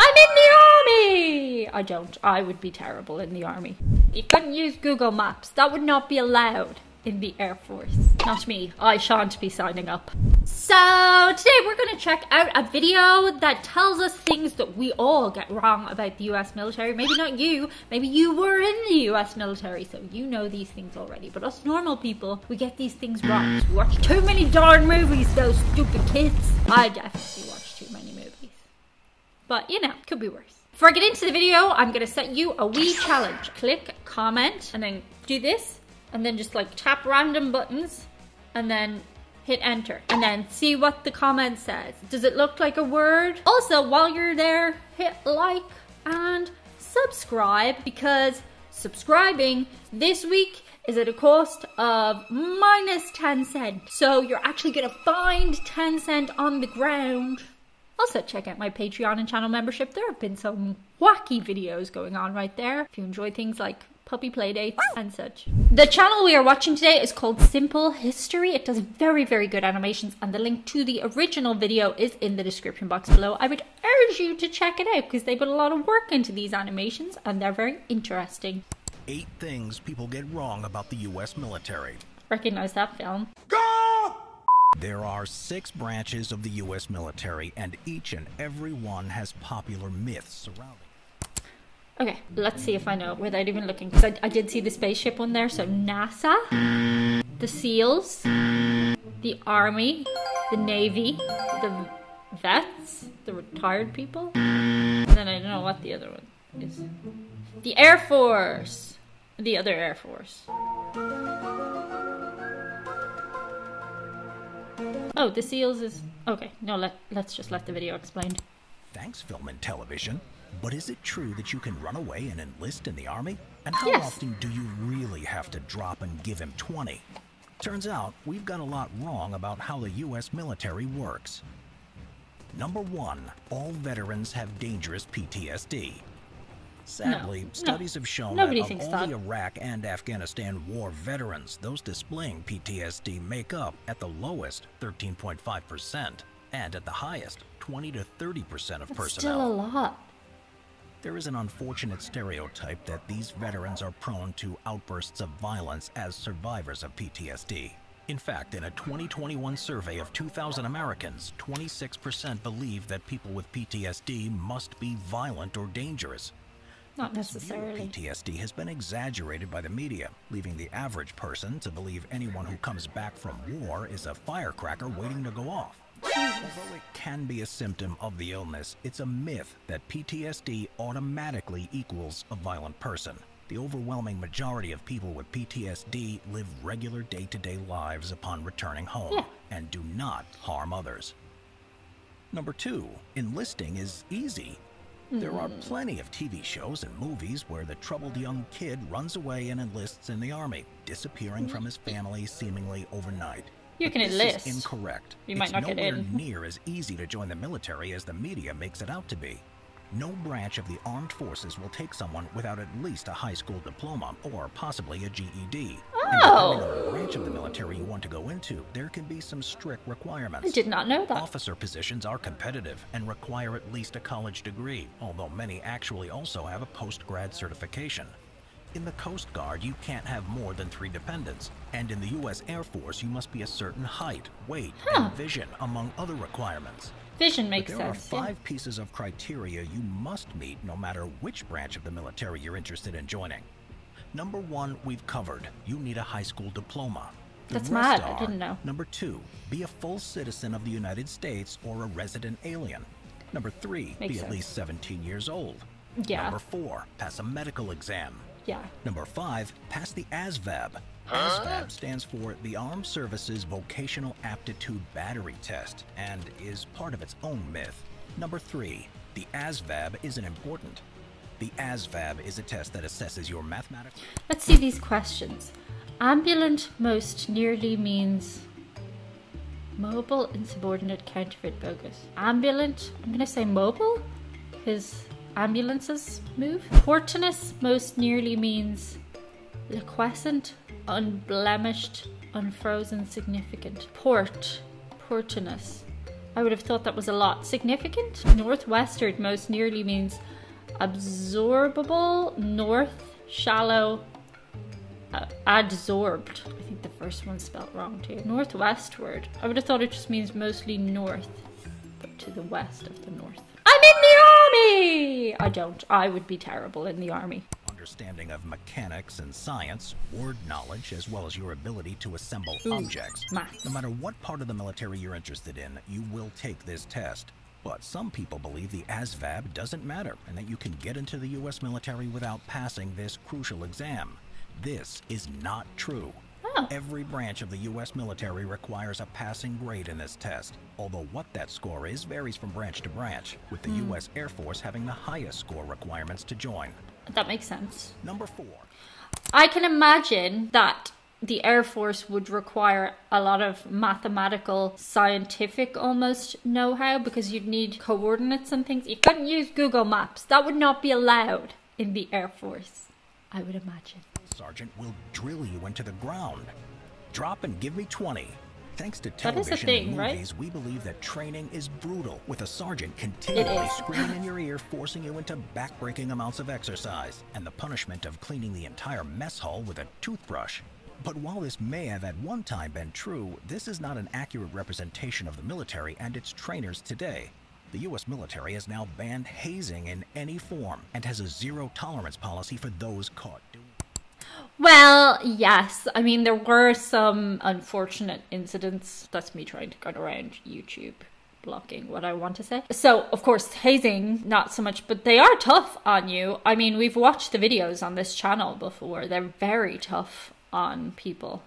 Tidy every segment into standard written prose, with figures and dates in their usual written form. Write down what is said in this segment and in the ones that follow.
I'm in the army! I don't. I would be terrible in the army. You couldn't use Google Maps. That would not be allowed in the Air Force. Not me. I shan't be signing up. So today we're going to check out a video that tells us things that we all get wrong about the US military. Maybe not you. Maybe you were in the US military, so you know these things already. But us normal people, we get these things wrong. We watch too many darn movies, those stupid kids. I definitely watch too many movies. But you know, could be worse. Before I get into the video, I'm going to set you a wee challenge. Click comment and then do this. And then just like tap random buttons and then hit enter and then see what the comment says. Does it look like a word? Also, while you're there, hit like and subscribe, because subscribing this week is at a cost of minus 10 cents. So you're actually gonna find 10 cents on the ground. Also, check out my Patreon and channel membership. There have been some wacky videos going on right there. If you enjoy things like puppy playdates and such. The channel we are watching today is called Simple History. It does very, very good animations, and the link to the original video is in the description box below. I would urge you to check it out because they put a lot of work into these animations and they're very interesting. 8 things people get wrong about the US military. Recognize that film. Go! There are 6 branches of the US military, and each and every one has popular myths surrounding. Okay, let's see if I know without even looking, because I did see the spaceship one there. So NASA, the SEALs, the Army, the Navy, the vets, the retired people, and then I don't know what the other one is. The Air Force, the other Air Force. Oh, the SEALs is, okay, no, let's just let the video explain. Thanks, film and television. But is it true that you can run away and enlist in the Army? And how often do you really have to drop and give him 20? Turns out, we've got a lot wrong about how the US military works. Number 1, all veterans have dangerous PTSD. Sadly, studies have shown that of all the Iraq and Afghanistan war veterans, those displaying PTSD make up at the lowest 13.5% and at the highest 20 to 30% of personnel. That's still a lot. There is an unfortunate stereotype that these veterans are prone to outbursts of violence as survivors of PTSD. In fact, in a 2021 survey of 2,000 Americans, 26% believe that people with PTSD must be violent or dangerous. Not necessarily. PTSD has been exaggerated by the media, leaving the average person to believe anyone who comes back from war is a firecracker waiting to go off. Although it can be a symptom of the illness, it's a myth that PTSD automatically equals a violent person. The overwhelming majority of people with PTSD live regular day-to-day lives upon returning home and do not harm others. Number 2, enlisting is easy. There are plenty of TV shows and movies where the troubled young kid runs away and enlists in the Army, disappearing from his family seemingly overnight. You can enlist. This is incorrect. You might not get in. It's nowhere near as easy to join the military as the media makes it out to be. No branch of the armed forces will take someone without at least a high school diploma or possibly a GED. Oh! And depending on the branch of the military you want to go into, there can be some strict requirements. I did not know that. Officer positions are competitive and require at least a college degree, although many actually also have a post-grad certification. In the Coast Guard, you can't have more than 3 dependents, and in the U.S. Air Force, you must be a certain height, weight, and vision, among other requirements. Vision makes sense. There are 5 pieces of criteria you must meet no matter which branch of the military you're interested in joining. Number 1, we've covered. You need a high school diploma. That's mad. I didn't know. Number 2, be a full citizen of the United States or a resident alien. Number 3, be at least 17 years old. Yeah. Number 4, pass a medical exam. Yeah. Number 5, pass the ASVAB. ASVAB stands for the Armed Services Vocational Aptitude Battery Test and is part of its own myth. Number 3, the ASVAB isn't important. The ASVAB is a test that assesses your mathematics. Let's see these questions. Ambulant most nearly means mobile, insubordinate, counterfeit, bogus. Ambulant, I'm going to say mobile because ambulances move. Portinous most nearly means liquescent, unblemished, unfrozen, significant. Portinous. I would have thought that was a lot. Significant? Northwestward most nearly means absorbable. North, shallow, adsorbed. I think the first one's spelled wrong too. Northwestward. I would have thought it just means mostly north, but to the west of the north. I'm in the army! I don't. I would be terrible in the army. Understanding of mechanics and science, word knowledge, as well as your ability to assemble objects. Maths. No matter what part of the military you're interested in, you will take this test. But some people believe the ASVAB doesn't matter and that you can get into the U.S. military without passing this crucial exam. This is not true. Oh. Every branch of the U.S. military requires a passing grade in this test, although what that score is varies from branch to branch, with the U.S. Air Force having the highest score requirements to join. That makes sense. Number 4. I can imagine that the Air Force would require a lot of mathematical, scientific almost know-how, because you'd need coordinates and things. You couldn't use Google Maps. That would not be allowed in the Air Force, I would imagine. Sergeant will drill you into the ground. Drop and give me 20. Thanks to That is a television thing, and right? movies, we believe that training is brutal, with a sergeant continually screaming in your ear, forcing you into back-breaking amounts of exercise, and the punishment of cleaning the entire mess hall with a toothbrush. But while this may have at one time been true, this is not an accurate representation of the military and its trainers today. The U.S. military has now banned hazing in any form and has a zero-tolerance policy for those caught doing it. Well, yes. I mean, there were some unfortunate incidents. That's me trying to get around YouTube blocking what I want to say. So, of course, hazing, not so much, but they are tough on you. I mean, we've watched the videos on this channel before. They're very tough on people.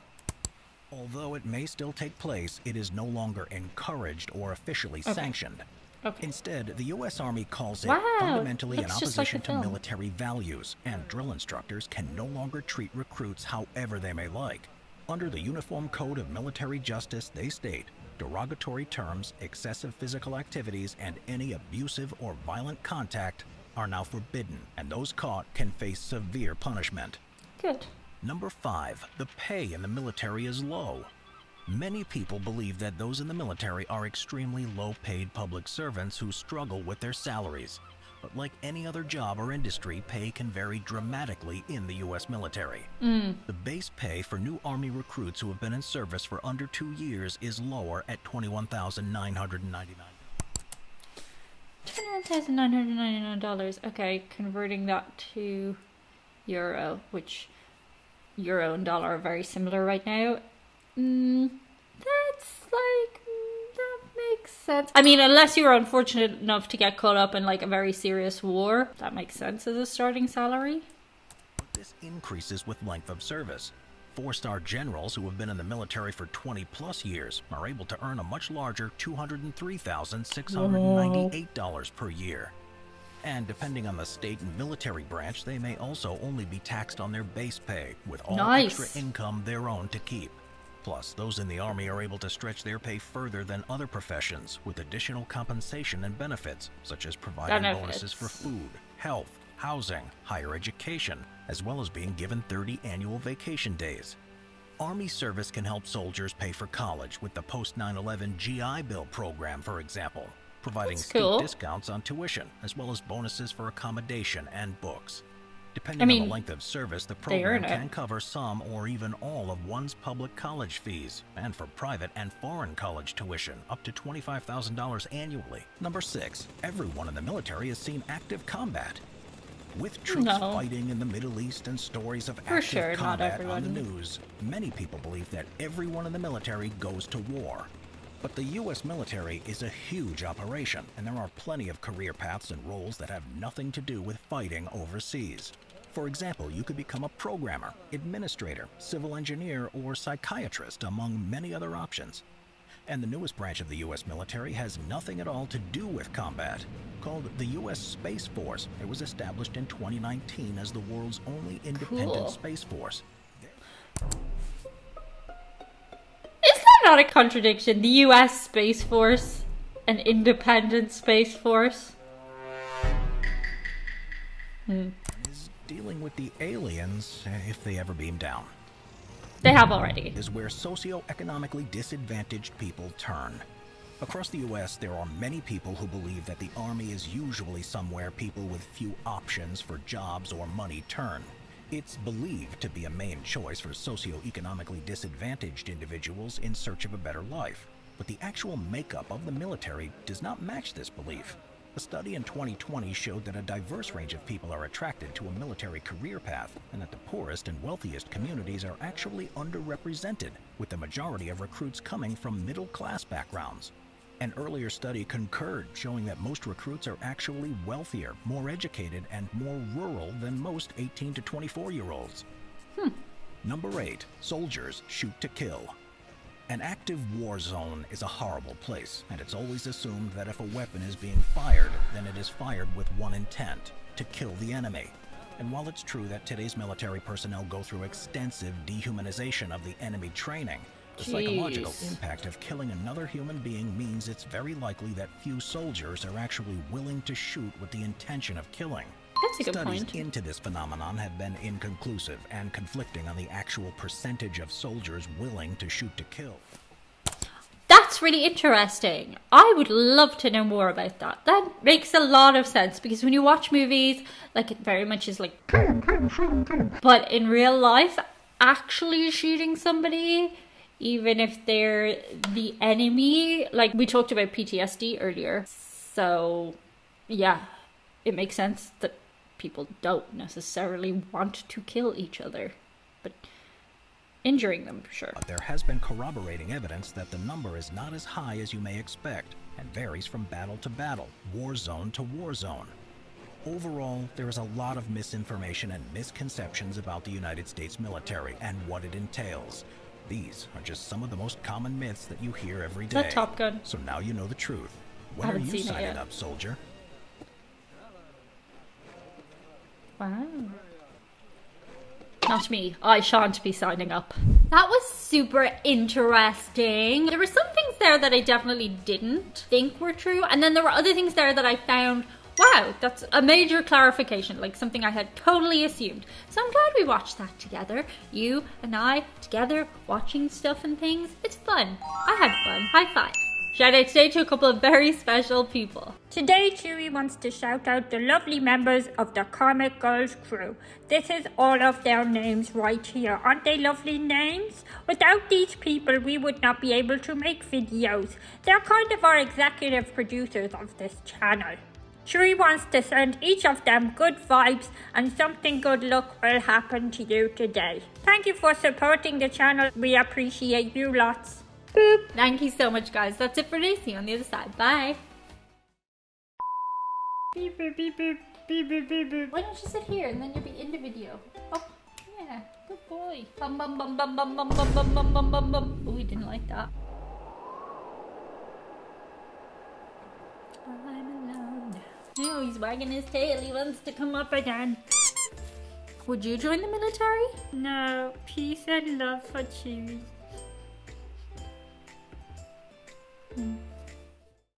Although it may still take place, it is no longer encouraged or officially sanctioned. Okay. Instead, the U.S. Army calls it Wow, fundamentally in looks just like opposition the to film. military values, and drill instructors can no longer treat recruits however they may like. Under the Uniform Code of Military Justice, they state, derogatory terms, excessive physical activities, and any abusive or violent contact are now forbidden, and those caught can face severe punishment. Good. Number 5, the pay in the military is low. Many people believe that those in the military are extremely low-paid public servants who struggle with their salaries. But like any other job or industry, pay can vary dramatically in the U.S. military. The base pay for new Army recruits who have been in service for under 2 years is lower at $21,999. $21,999. Okay, converting that to euro, which euro and dollar are very similar right now. That's like, that makes sense. I mean, unless you were unfortunate enough to get caught up in like a very serious war, that makes sense as a starting salary. This increases with length of service. 4-star generals who have been in the military for 20 plus years are able to earn a much larger $203,698 per year. And depending on the state and military branch, they may also only be taxed on their base pay, with all extra income their own to keep. Plus, those in the Army are able to stretch their pay further than other professions with additional compensation and benefits, such as providing bonuses for food, health, housing, higher education, as well as being given 30 annual vacation days. Army service can help soldiers pay for college with the post-9/11 GI Bill program, for example, providing steep discounts on tuition, as well as bonuses for accommodation and books. Depending on the length of service, the program can cover some or even all of one's public college fees, and for private and foreign college tuition, up to $25,000 annually. Number 6, everyone in the military has seen active combat. With troops fighting in the Middle East and stories of active combat on the news, many people believe that everyone in the military goes to war. But the U.S. military is a huge operation, and there are plenty of career paths and roles that have nothing to do with fighting overseas. For example, you could become a programmer, administrator, civil engineer, or psychiatrist, among many other options. And the newest branch of the U.S. military has nothing at all to do with combat. Called the U.S. Space Force, it was established in 2019 as the world's only independent space force. Is that not a contradiction? The U.S. Space Force, an independent space force? Is dealing with the aliens, if they ever beam down. They have already. Is where socioeconomically disadvantaged people turn. Across the US, there are many people who believe that the Army is usually somewhere people with few options for jobs or money turn. It's believed to be a main choice for socioeconomically disadvantaged individuals in search of a better life. But the actual makeup of the military does not match this belief. A study in 2020 showed that a diverse range of people are attracted to a military career path, and that the poorest and wealthiest communities are actually underrepresented, with the majority of recruits coming from middle-class backgrounds. An earlier study concurred, showing that most recruits are actually wealthier, more educated, and more rural than most 18 to 24-year-olds. Number 8. Soldiers shoot to kill. An active war zone is a horrible place, and it's always assumed that if a weapon is being fired, then it is fired with one intent: to kill the enemy. And while it's true that today's military personnel go through extensive dehumanization of the enemy training, the psychological impact of killing another human being means it's very likely that few soldiers are actually willing to shoot with the intention of killing. That's a good Studies point. into this phenomenon have been inconclusive and conflicting on the actual percentage of soldiers willing to shoot to kill. That's really interesting. I would love to know more about that. That makes a lot of sense, because when you watch movies, like, it very much is like, but in real life, actually shooting somebody, even if they're the enemy, like we talked about PTSD earlier. So yeah, it makes sense that people don't necessarily want to kill each other, but injuring them, sure. But there has been corroborating evidence that the number is not as high as you may expect, and varies from battle to battle, war zone to war zone. Overall, there is a lot of misinformation and misconceptions about the United States military and what it entails. These are just some of the most common myths that you hear every day. That Top Gun. So now you know the truth. When are you signing up, soldier? Wow. Not me. I shan't be signing up. That was super interesting. There were some things there that I definitely didn't think were true, and then there were other things there that I found, wow, that's a major clarification, like something I had totally assumed. So I'm glad we watched that together. You and I together watching stuff and things. It's fun. I had fun. High five. Shout out today to a couple of very special people. Today, Chewie wants to shout out the lovely members of the Karmic Goals Crew. This is all of their names right here. Aren't they lovely names? Without these people, we would not be able to make videos. They're kind of our executive producers of this channel. Chewie wants to send each of them good vibes, and something good luck will happen to you today. Thank you for supporting the channel. We appreciate you lots. Boop. Thank you so much, guys. That's it for today. See you on the other side. Bye. Beep, beep, beep, beep, beep, beep, beep, beep. Why don't you sit here and then you'll be in the video? Oh, yeah. Good boy. Bum, bum, bum, bum, bum, bum, bum, bum, bum, bum, bum, bum. Oh, he didn't like that. I'm alone. Oh, he's wagging his tail. He wants to come up again. Would you join the military? No, peace and love for Chewie.